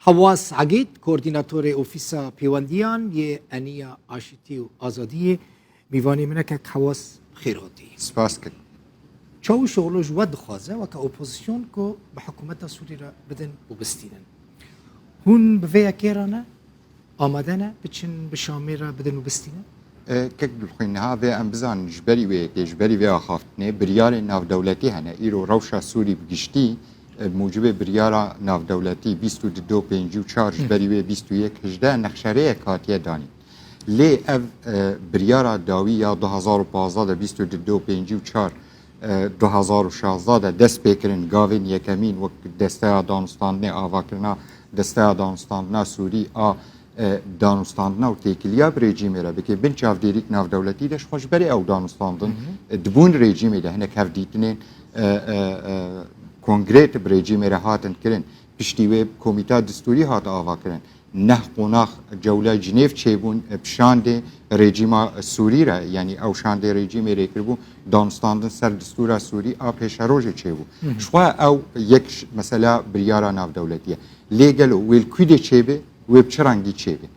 حواس عقيد كورديناتور اوفيسا بيوانديان يه انيا اشتي وازاديه میوانی منه که حواس خیراتی سپاس کرد. چاو شغلش ود خوازه و که اپوزیسیون که به حکومت سوری را بدن و بستینن هون بویا کیرانه آماده نه بچن به شامی را بدن و بستینن كك بالخينها في أنبزان جبري وي أخافتني بريار ناف دولتي هنا إيرو روشا سوري بجشتي بموجب بريارا ناف دولتي 22 بينجو چار جبري وي 21 هجده نخشريه كاتيه داني لي اف بريارا داوي يا 2015 22 بينجو چار 2016 دست بكرن گاوين يكمين وك دستا دانستاني آواكرنا دستا دانستاننا سوري دانستاندنا و تکیلیا رژیمی را بکه بین چاف دیریک ناو دولتی دش خوشبری او دانستاندن دبون رژیمی ده هنک هف دیتنین کنگریت رژیمی را هاتن کرن پشتیوه کمیته دستوری هات آوا کرن نه قناخ جوله جنیف چیبون بشانده رژیما سوری را یعنی او شانده رژیمی را کربو دانستاندن سر دستور سوری آپیش روژ چیبو شوا او یک مثلا بریارا ناو دولتیه لیگلو ویل کویده چیبه ويب شرانجي تشيبي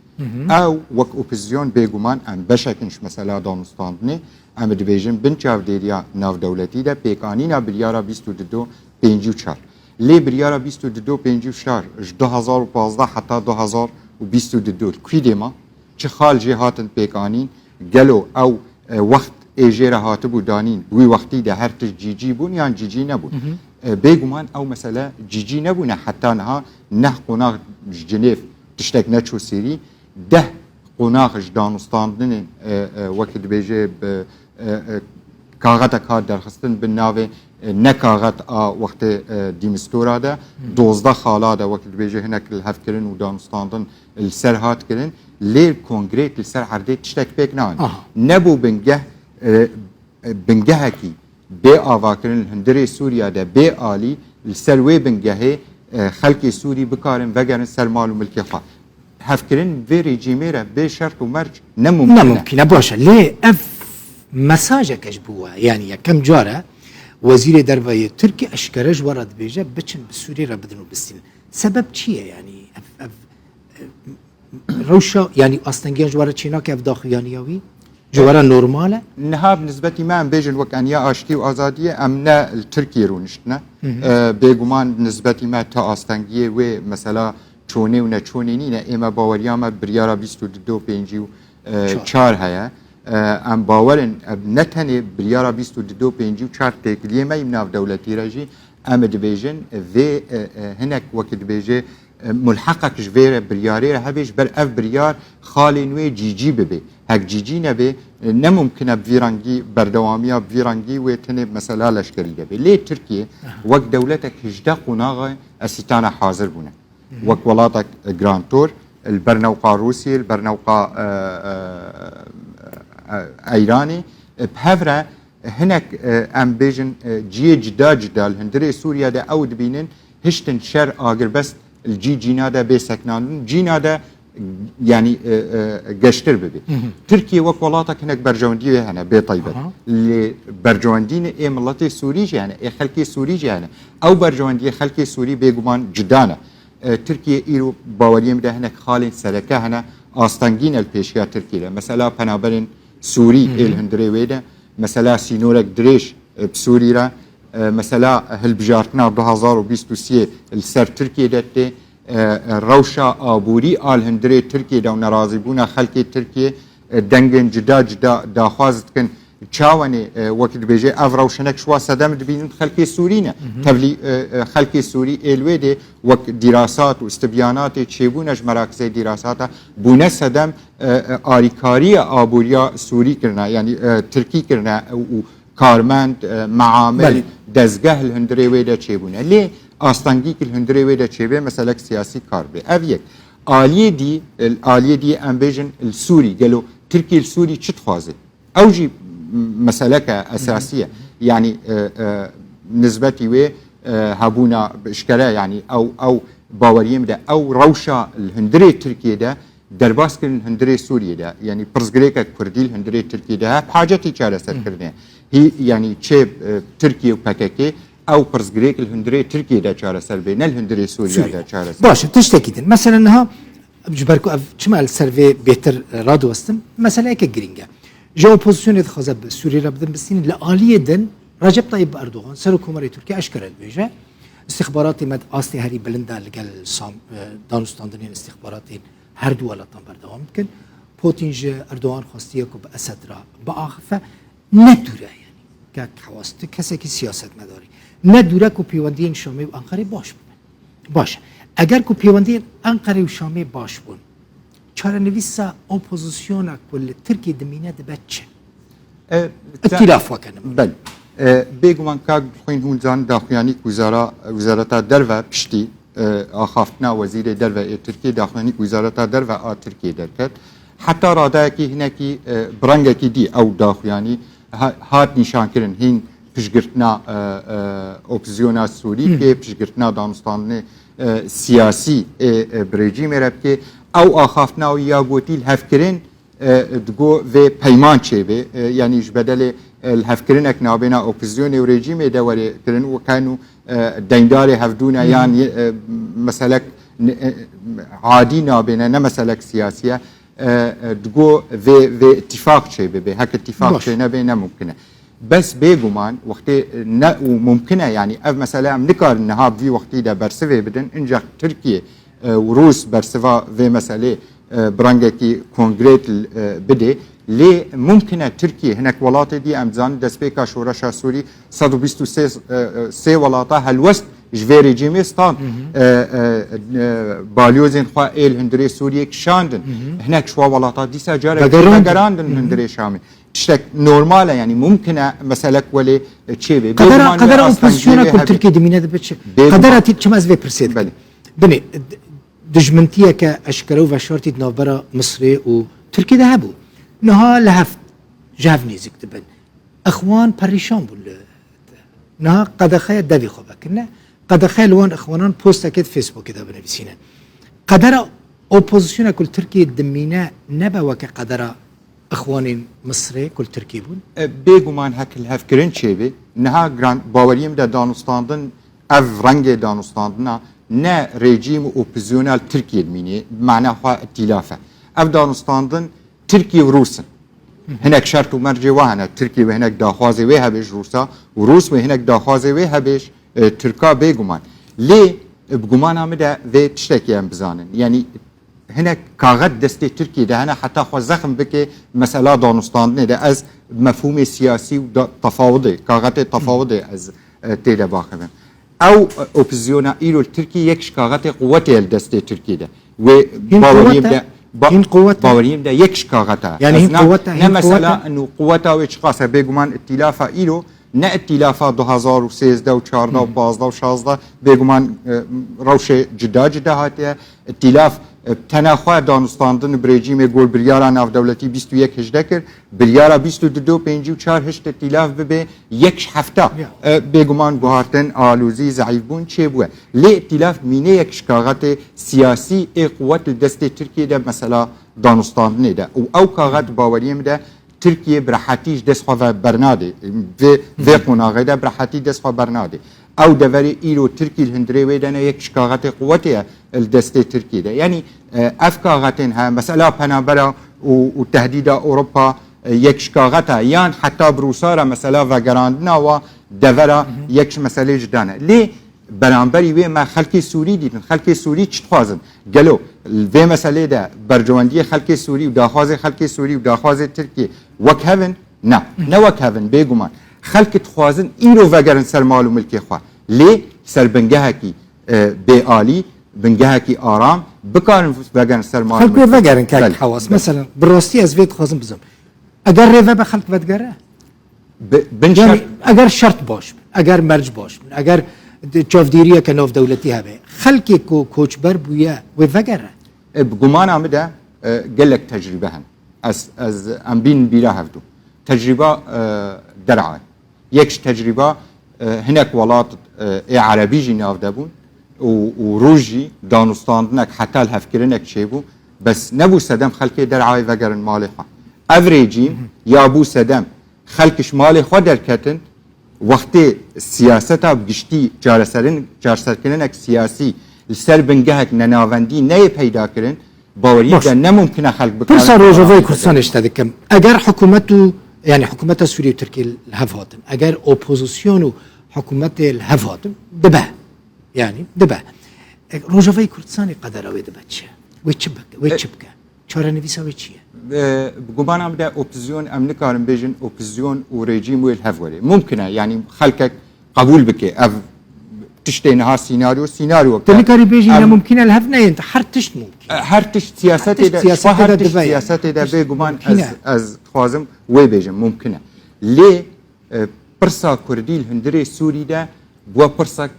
او وك اوبوزيون بيغومان ام بشكنش مثلا دانستاندني ام ديفيجن بنچاو ديريا ناو دولتي ده بيقانينا بريارا 22 بينجو چار لي بريارا 22 بينجو چار 2015 حتى 2022 كويدما چه خال جهاتن بيقانين گلو او وقت ايجيرا هاتبو دانين بوي وقتي ده هر جيجي بون يعني جيجي نبون بيغومان او مثلا جيجي نبون حتى نها نه قناغ جنيف تشتك نتشو سيري ده قناغش دانستاندن وقت بيجي كاغتا كار درخستن بالناوي نكاغت وقت ديمستورا ده 12 خالا ده وقت بيجي هناك الهفكرن ودانستاندن السر هات كرن ليه كونغريت السر عردي تشتك بيك نان نبو بنجهكي بي آواكرن الهندري سوريا ده بي آلي السروي بنجهي خلقی سوری بکارن وگرن سر مال و ملکی خواه هفکرین وی رژیمی را به شرط و مرج نممکنه باشه لی اف مساجه کش بوه یعنی کم جاره وزیر دربای ترکی اشکرش ورد بیجه بچن بسوری را بدن و بستین سبب چیه یعنی اف روشا یعنی اصلا جواره چینا که اف داخلیانیاوی جواره نورماله نها بالنسبة ما بيجن وك أنيا أشتي وأزادية أمنا التركي رونشتنا بيجومان بالنسبة ما تا أستنجية ومثلا چونه و نچونه نینه اما باوریام بریارا 22 بینجی و 4 هیا ام باورن نتنه بریارا 22 بینجی و 4 تکلیه ما ناو دولتی راجی ام دیویژن و هناك وقت دیویژن ملحقك جويره برياري هبيش بر اف بريار خالي نوي جي ببي هك جي نبي نممكن بفيرانجي بردواميا بفيرانجي وتني مثلا لشكري دبي ليه تركيا وقت دولتك هجدا قناغه اسيتانا حاضر بنا وقت ولاتك جرانتور البرنوقا روسي البرنوقا ايراني بهفرة هناك ام بيجن جي جدا الهندري سوريا دا او دبينن هشتن شر اگر بس الجي جينا دا بيسكنان جينا دا يعني قشتر ببي تركيا وكولاتك هناك برجواندي هنا بطيبة اللي برجواندين اي ملتي سوري يعني اي خلقي سوري يعني او برجواندي خلقي سوري بيقومان جدانا تركيا ايرو باوريم ده هناك خالين سلكه هنا استنجين البيشيا تركيا مثلا بنابرين سوري الهندري ويدا مثلا سينورك دريش بسوريا مثلا هالبجارتنا 2023 السر تركيا دته روشا ابوري الهندري تركيا دو نرازبونا خلقي تركيا دنگن جدا داخوازت كن تشاوني وقت بيجي افروشنك شوا صدم دبين خلقي سورينا تبلي خلقي سوري الويدي وقت دراسات واستبيانات تشيبونج مراكز دراسات بونا صدم اريكاريا ابوريا سوري كرنا يعني تركي كرنا كارمند معامل دزگاه الهندري ويدا تشيبونا ليه استنگي الهندري ويدا تشيبه مثلا سياسي كاربي افيك الاليه دي امبيجن السوري قالوا تركي السوري تشتخوازي اوجي مسألة أساسية يعني نسبتي و هابونا بإشكالة يعني أو باوريم ده أو روشة الهندري تركيا ده درباس كن الهندري سوريا ده يعني برزغريكا كردي الهندري تركيا ده بحاجتي كاره سر كردين هي يعني تشيب تركيا وباكاكي او برزگریک الهندری ترکیه دا چاره سر به نه الهندری سوریا دا چاره سر باشه تشتكيدن مثلا انها جبركو شمال سيرفي بيتر رادو وستم مثلا هيك جرينجا جو بوزيشن خزب سوريا بدن بسين لآلية دن رجب طيب اردوغان سر حكومه تركيا اشكر البيجا استخباراتي مد اصلي هري بلندا لقال سام دانستاندنين استخباراتي هر دوله بردوام يمكن بوتينج اردوغان خواستيكو باسد را باخفه ندوره يعني كحواست كسي سياست مداري ندوره كو بيوندين شامي وانقره باش اگر کو پیوندی انقره و شامی باش بون چاره نویسا اپوزیسیونا کل ترکیه دمینه ده بچه اتلاف وکنم بل بگمان که خوین هون زان داخویانی وزارت درو پشتی آخافتنا وزیر درو ترکیه داخویانی وزارت درو ترکیه درکت حتی راده کی هنه کی برنگه کی دی او داخویانی هات نشان کرن هین پشگرتنا اپوزیونا سوری که پشگرتنا دانستانه سیاسی برژیم ربکه او آخافتنا و یا گوتیل هفکرین دگو و پیمان چه به یعنی بدل الهفکرین اک نابینا اپوزیون و رژیم دوره کرن و کانو دیندار هفدونا یعنی مثلا عادی نابینا نه مثلا سیاسیه دگو و اتفاق چه به هک اتفاق چه نبینه ممکنه بس بيجومان وقتی نه وممکنه يعني اف مثلا نكار النهاب في وقتی ده برسوه بدن انجا تركيا وروس برسوا في مسألة برانجكي كونغريت بده ليه ممکنه تركيا هناك ولاته دي امزان دسبيكا شورشا سوري 123 ولاته هالوست جوی رژیمستان بالیوزین خواه ایل هندری سوریه کشاندن هناك شوا ولاتا دیسا جاره بگراندن هندری شامی تشتك نورماله يعني ممكن مسألة ولا شيء قدر أوبوزيشنا كل تركيا دمينة بتش قدر أتيت كم أزوي برسيد بني دجمنتية كأشكروا وشرطي نابرة مصري وتركيا ذهبوا نها لهفت جافني زكتبن أخوان بريشان بول نها قد خير دبي خبا كنا قد خير لون أخوانان بوست أكيد فيسبوك كده بنفسينا قدر أوبوزيشنا كل تركيا دمينة نبا وكقدر اخوان مصري كل تركيا بون بيجومان هك الهفكرين شيبي نها جراند باوريم دا دانستاندن اف رنگ دانستاندنا نا ريجيم اوبوزيونال تركيا الميني معناها ائتلافه اف دانستاندن تركيا وروسن هناك شرط ومرجع وهنا تركيا وهناك داخوازي ويها بيش روسا وروس وهناك داخوازي ويها بيش تركا بيجومان ليه بجومان عمدا ذي تشتكي ام بزانن يعني هناك كاغد دستي تركيا ده هنا حتى خو زخم بك مسألة دانستان ده از مفهوم سياسي وتفاوضي كاغد تفاوضي از تيدا باخذن او اوبوزيونا ايلو التركي يكش كاغد قوته الدستي تركيا ده وباوريم ده باوريم ده يكش كاغد يعني قوتها مسألة انه قوتها ويش قاسه بيجمان ائتلافا ايلو نه ائتلافا 2013 و 14 و 15 و 16 بيجمان روش جدا هاتيه ائتلاف تناخوا دانستاندن برژیم گل بریارا ناو دولتی 21 هجده کرد بریارا 22 5 و 4 هشت ائتلاف به یک هفته بگمان گوهارتن آلوزی ضعیف بون چه بوه لی ائتلاف مینه یک شکاغت سیاسی قوت دست ترکیه ده مثلا دانستاندن ده او کاغت باوریم ده ترکیه برحتیش دست خواه برناده و قناغه ده برحتی دست خواه برناده او دوری ایرو ترکی الهندری ویدن یک شکاغت قوتیه الدست ترکی ده يعني افكاغتها مسألة بنابرا وتهديد اوروبا یک شکاغتها يان حتى بروسارا مسألة وگراندنا و دورا یک مسألة جدانه ليه برانبري وي ما خلقي سوري ديتن خلقي سوري چتخوازن قالو في مسألة ده برجواندية خلقي سوري وداخواز خلقي سوري وداخواز تركي وكهفن نا وكهفن بيگومان خلق تخوازن ايرو وگرن سر مالو ملكي خواه ليه سر بنگهكي بآلي بنجهكي آرام بكارن وگرن سر مال خلق وگرن كاك حواس مثلا بالراستي از فيت خازم بزم اگر ريفا بخلق وگره بنشر اگر شرط باش اگر مرج باش اگر چافديريه كنوف دولتي هبه خلقي كوچبر بويا وگره بگمان عمده قال لك تجربه هن از ام بين بيرا هفدو تجربه درعا يكش تجربه هناك ولات عربي جناف دابون وروجي دانستاندنك حتى الهفكرنك شيبو بس نبو سدم خلقي درعاي وگرن مالي خوا افريجيم يا ابو سدم خلقش مالي خوا دركتن وقتی سیاست ها بگشتی جارسرکردنک سیاسی لسر بنگهک نناوندی نه پیدا کردن باوری ده نممکنه خلق بکنه پرسا روجاوای کردستان اشتدکم اگر حکومت يعني حكومات سوريا وتركيا الهفاتن اگر اوبوزيسيون وحكومات الهفاتن دبه يعني دبه روجاوي كردستان قدر او دبه چه ويتشبك چاره نويسا ويچيه بگمان ام ده اپوزیون ام نکارم بیجن اپوزیون و رژیم ویل هفوره ممکنه يعني خلقك قبول بك اف تشتي نهار سيناريو تنكاري بيجي لا ممكن الهفنا انت حرتشت ممكن هرتش سياسات ده بگمان از خوازم وی بیجن ممکنه ليه برسا كردي الهندري سوري ده بوا برسا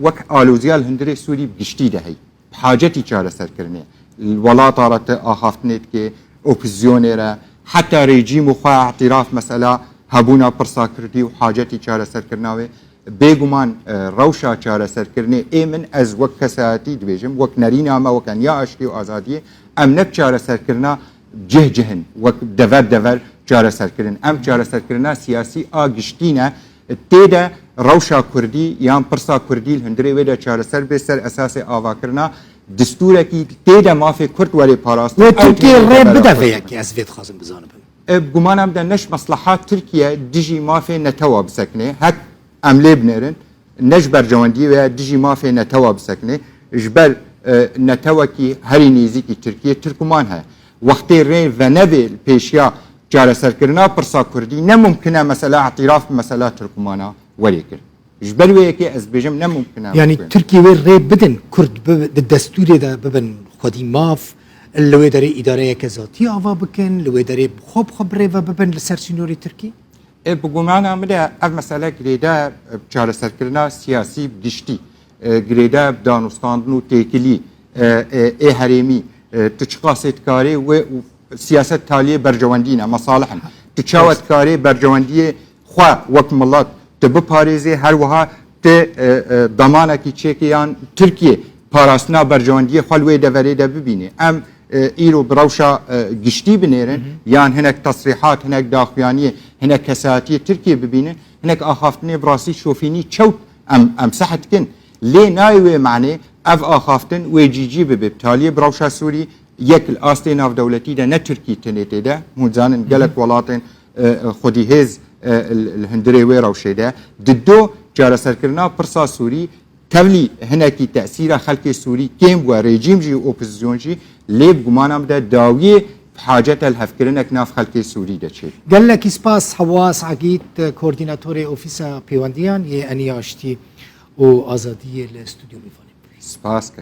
وك آلوزيال الهندري سوري بگشتي ده هي بحاجتي چاره سر کرنه الولاط رات آخافتنیت که اپوزیونی را حتی رژیم و خواه اعتراف مسئله هبونا پرسا کردی و حاجتی چاره سر کرناوه بگمان روشا چاره سر کرنه ای من از وک کساتی دویجم وک نرینامه وک انیا اشتی و آزادیه ام نب چاره سر کرنا جهن وک دور چاره سر کرن ام چاره سر کرنا سیاسی آگشتینه تیده روشا کردی یا پرسا کردی الهندری ویده چاره سر به سر اساس آوا کرنا دستور کی تیدا مافی کرد ولی پاراست و ترکیه ری بدویه که از وید خازم بزانم بگمانم ده نش مصلحات ترکیه دیجی مافی نتوا بسکنه هک عمله بنرن نش برجواندی و دیجی مافی نتوا بسکنه جبر نتوا کی هری نیزی کی ترکیه ترکمان ها وقتی ری و نوی پیشیا جاره سرکرنا پرسا کردی نممکنه مثلا اعتراف مثلا ترکمانا ولی کرد جبروي كي از بيجم نممكن يعني تركيا وين ري بدن كرد بالدستور ده ببن خدي ماف اللي داري اداره كذاتي افا بكن اللي داري خب ري ببن لسرسينوري تركي بگومانا مده اف مسئله گریده چاره سرکرنا سیاسی بگشتی گریده دانستاندن و تیکلی ای حریمی تچقاست کاری و سیاست تالیه برجواندینه مصالحن تچاوت کاری برجواندی خواه وقت ملات تبه پاریزی هر وها ته دمانه کی چکیان ترکیه پاراستنا برجواندی خلوی دوری ده ببینه ام ایرو بروشا گشتی بنیرن یان هنک تصریحات هنک داخویانی هنک کساتی ترکیه ببینه هنک آخافتنی براسی شوفینی چوت ام صحت کن لی نایوه معنی اف آخافتن و جی ببتالی بروشا سوری یک الاستین اف دولتی ده نه ترکی تنیته ده مونزانن گلک ولاتن خودی هز الهندري ويرا وشيدا ددو جاره سركرنا برسا سوري تولي هناكي تأثير خلق سوري كيم وريجيم جي اوبوزيسيون جي ليب گمانم ده داوية حاجة الهفكرنك ناف خلق سوري ده چه قال لك سباس حواس عقيد كورديناتوري اوفيسا بيوانديان يعني اشتي و ازادي الاستوديو ميفاني سباس